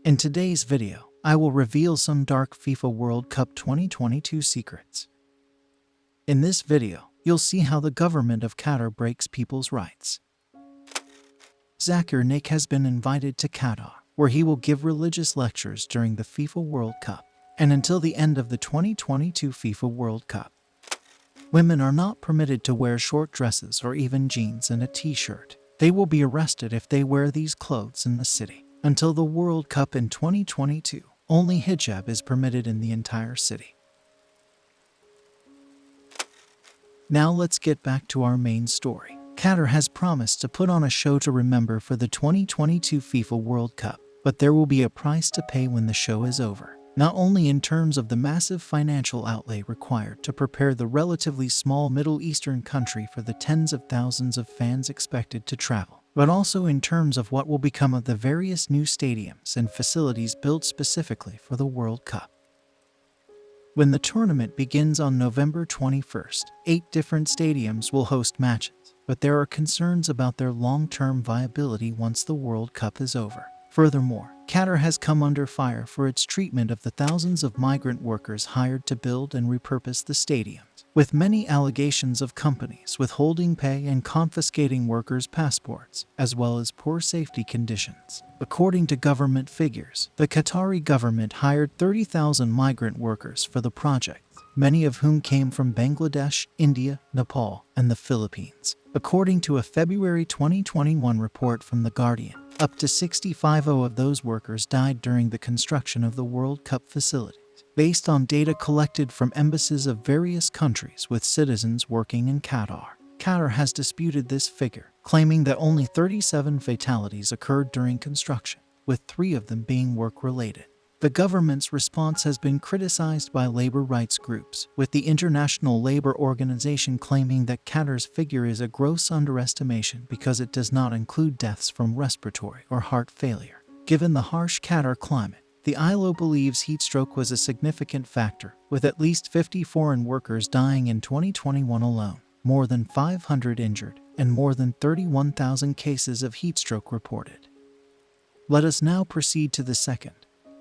In today's video, I will reveal some dark FIFA World Cup 2022 secrets. In this video, you'll see how the government of Qatar breaks people's rights. Zakir Naik has been invited to Qatar, where he will give religious lectures during the FIFA World Cup, and until the end of the 2022 FIFA World Cup. Women are not permitted to wear short dresses or even jeans and a t-shirt. They will be arrested if they wear these clothes in the city. Until the World Cup in 2022, only hijab is permitted in the entire city. Now let's get back to our main story. Qatar has promised to put on a show to remember for the 2022 FIFA World Cup, but there will be a price to pay when the show is over. Not only in terms of the massive financial outlay required to prepare the relatively small Middle Eastern country for the tens of thousands of fans expected to travel, but also in terms of what will become of the various new stadiums and facilities built specifically for the World Cup. When the tournament begins on November 21st, 8 different stadiums will host matches, but there are concerns about their long-term viability once the World Cup is over. Furthermore, Qatar has come under fire for its treatment of the thousands of migrant workers hired to build and repurpose the stadiums, with many allegations of companies withholding pay and confiscating workers' passports, as well as poor safety conditions. According to government figures, the Qatari government hired 30,000 migrant workers for the project, many of whom came from Bangladesh, India, Nepal, and the Philippines. According to a February 2021 report from The Guardian, up to 65 of those workers died during the construction of the World Cup facilities, based on data collected from embassies of various countries with citizens working in Qatar. Qatar has disputed this figure, claiming that only 37 fatalities occurred during construction, with 3 of them being work-related. The government's response has been criticized by labor rights groups, with the International Labour Organization claiming that Qatar's figure is a gross underestimation because it does not include deaths from respiratory or heart failure. Given the harsh Qatar climate, the ILO believes heatstroke was a significant factor, with at least 50 foreign workers dying in 2021 alone, more than 500 injured, and more than 31,000 cases of heatstroke reported. Let us now proceed to the second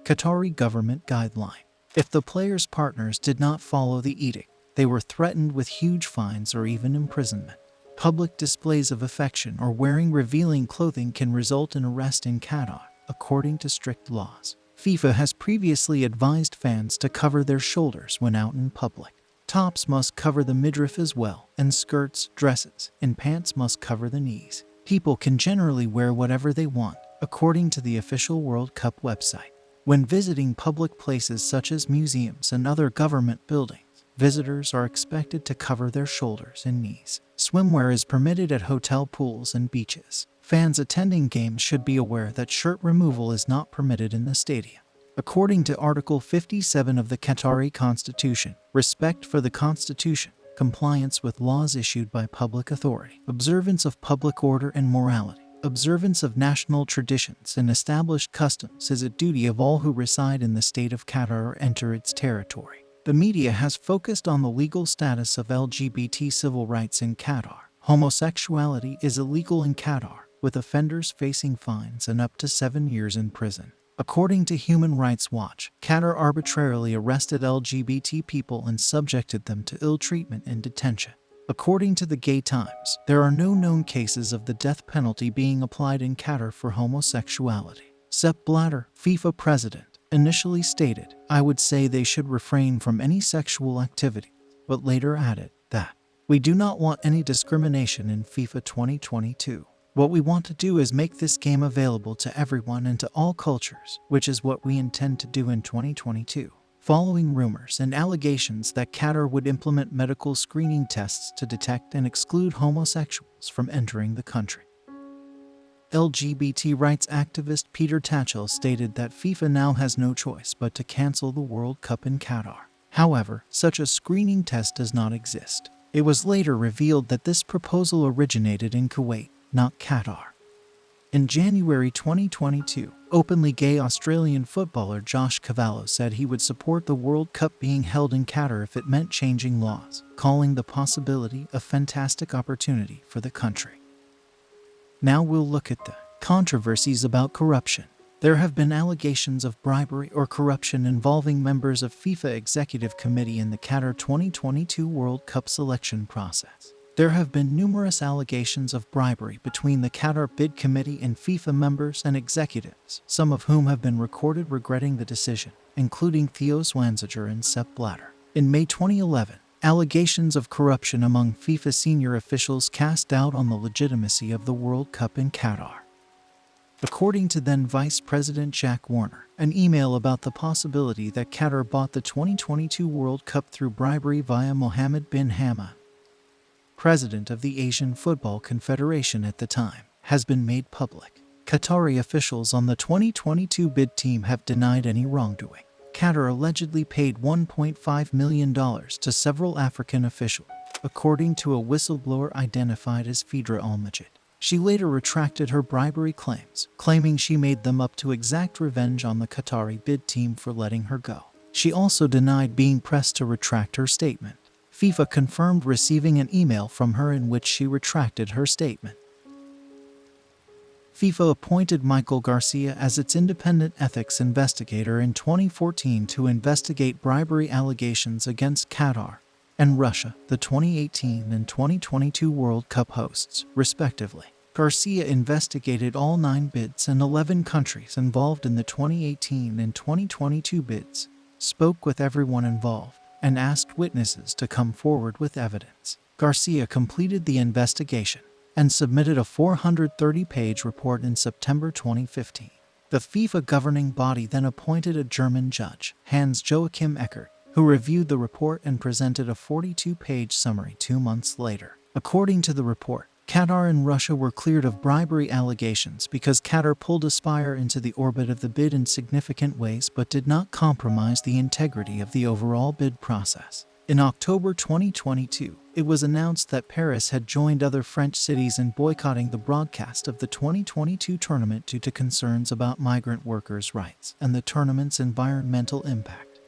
Qatari government guideline. If the players' partners did not follow the edict, they were threatened with huge fines or even imprisonment. Public displays of affection or wearing revealing clothing can result in arrest in Qatar, according to strict laws. FIFA has previously advised fans to cover their shoulders when out in public. Tops must cover the midriff as well, and skirts, dresses, and pants must cover the knees. People can generally wear whatever they want, according to the official World Cup website. When visiting public places such as museums and other government buildings, visitors are expected to cover their shoulders and knees. Swimwear is permitted at hotel pools and beaches. Fans attending games should be aware that shirt removal is not permitted in the stadium. According to Article 57 of the Qatari Constitution, respect for the Constitution, compliance with laws issued by public authority, observance of public order and morality, observance of national traditions and established customs is a duty of all who reside in the state of Qatar or enter its territory. The media has focused on the legal status of LGBT civil rights in Qatar. Homosexuality is illegal in Qatar, with offenders facing fines and up to 7 years in prison. According to Human Rights Watch, Qatar arbitrarily arrested LGBT people and subjected them to ill treatment in detention. According to the Gay Times, there are no known cases of the death penalty being applied in Qatar for homosexuality. Sepp Blatter, FIFA president, initially stated, "I would say they should refrain from any sexual activity," but later added that, "We do not want any discrimination in FIFA 2022. What we want to do is make this game available to everyone and to all cultures, which is what we intend to do in 2022. Following rumors and allegations that Qatar would implement medical screening tests to detect and exclude homosexuals from entering the country. LGBT rights activist Peter Tatchell stated that FIFA now has no choice but to cancel the World Cup in Qatar. However, such a screening test does not exist. It was later revealed that this proposal originated in Kuwait, not Qatar. In January 2022, openly gay Australian footballer Josh Cavallo said he would support the World Cup being held in Qatar if it meant changing laws, calling the possibility a fantastic opportunity for the country. Now we'll look at the controversies about corruption. There have been allegations of bribery or corruption involving members of FIFA Executive Committee in the Qatar 2022 World Cup selection process. There have been numerous allegations of bribery between the Qatar Bid Committee and FIFA members and executives, some of whom have been recorded regretting the decision, including Theo Zwanziger and Sepp Blatter. In May 2011, allegations of corruption among FIFA senior officials cast doubt on the legitimacy of the World Cup in Qatar. According to then Vice President Jack Warner, an email about the possibility that Qatar bought the 2022 World Cup through bribery via Mohammed bin Hamad, president of the Asian Football Confederation at the time, has been made public. Qatari officials on the 2022 bid team have denied any wrongdoing. Qatar allegedly paid $1.5 million to several African officials, according to a whistleblower identified as Fidra Al-Majid. She later retracted her bribery claims, claiming she made them up to exact revenge on the Qatari bid team for letting her go. She also denied being pressed to retract her statement. FIFA confirmed receiving an email from her in which she retracted her statement. FIFA appointed Michael Garcia as its independent ethics investigator in 2014 to investigate bribery allegations against Qatar and Russia, the 2018 and 2022 World Cup hosts, respectively. Garcia investigated all 9 bids and 11 countries involved in the 2018 and 2022 bids, spoke with everyone involved, and asked witnesses to come forward with evidence. Garcia completed the investigation and submitted a 430-page report in September 2015. The FIFA governing body then appointed a German judge, Hans-Joachim Eckert, who reviewed the report and presented a 42-page summary 2 months later. According to the report, Qatar and Russia were cleared of bribery allegations because Qatar pulled Aspire into the orbit of the bid in significant ways but did not compromise the integrity of the overall bid process. In October 2022, it was announced that Paris had joined other French cities in boycotting the broadcast of the 2022 tournament due to concerns about migrant workers' rights and the tournament's environmental impact.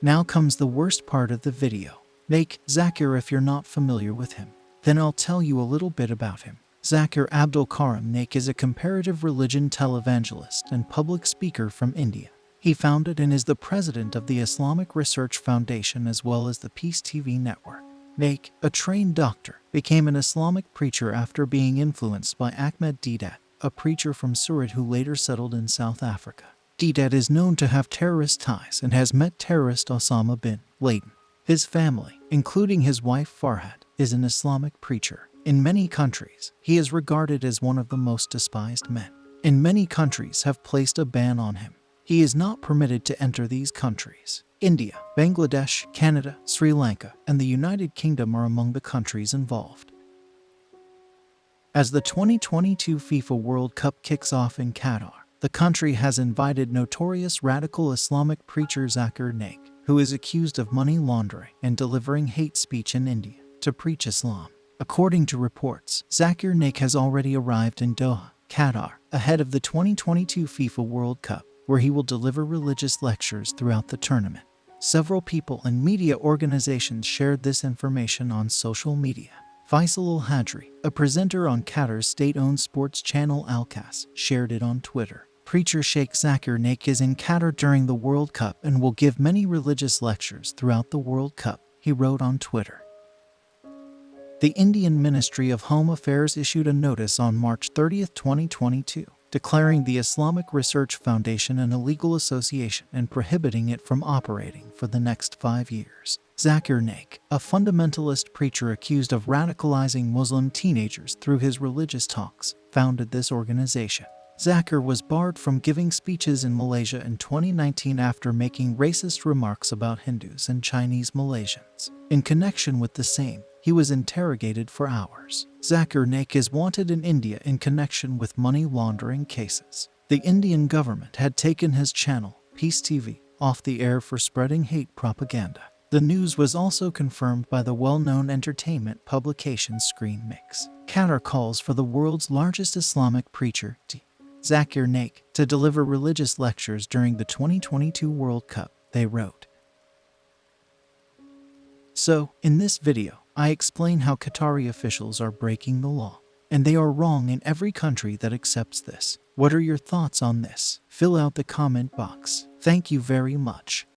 Now comes the worst part of the video. Make Zakir if you're not familiar with him. Then I'll tell you a little bit about him. Zakir Abdul Karim Naik is a comparative religion televangelist and public speaker from India. He founded and is the president of the Islamic Research Foundation as well as the Peace TV network. Naik, a trained doctor, became an Islamic preacher after being influenced by Ahmed Deedat, a preacher from Surat who later settled in South Africa. Deedat is known to have terrorist ties and has met terrorist Osama bin Laden. His family, including his wife Farhad, is an Islamic preacher. In many countries, he is regarded as one of the most despised men. In many countries have placed a ban on him. He is not permitted to enter these countries. India, Bangladesh, Canada, Sri Lanka, and the United Kingdom are among the countries involved. As the 2022 FIFA World Cup kicks off in Qatar, the country has invited notorious radical Islamic preacher Zakir Naik, who is accused of money laundering and delivering hate speech in India, to preach Islam. According to reports, Zakir Naik has already arrived in Doha, Qatar, ahead of the 2022 FIFA World Cup, where he will deliver religious lectures throughout the tournament. Several people and media organizations shared this information on social media. Faisal Al-Hadri, a presenter on Qatar's state-owned sports channel Al-Qas, shared it on Twitter. Preacher Sheikh Zakir Naik is in Qatar during the World Cup and will give many religious lectures throughout the World Cup, he wrote on Twitter. The Indian Ministry of Home Affairs issued a notice on March 30, 2022, declaring the Islamic Research Foundation an illegal association and prohibiting it from operating for the next 5 years. Zakir Naik, a fundamentalist preacher accused of radicalizing Muslim teenagers through his religious talks, founded this organization. Zakir was barred from giving speeches in Malaysia in 2019 after making racist remarks about Hindus and Chinese Malaysians. In connection with the same, he was interrogated for hours. Zakir Naik is wanted in India in connection with money laundering cases. The Indian government had taken his channel, Peace TV, off the air for spreading hate propaganda. The news was also confirmed by the well-known entertainment publication Screen Mix. Qatar calls for the world's largest Islamic preacher, Zakir Naik, to deliver religious lectures during the 2022 World Cup, they wrote. So, in this video, I explain how Qatari officials are breaking the law. And they are wrong in every country that accepts this. What are your thoughts on this? Fill out the comment box. Thank you very much.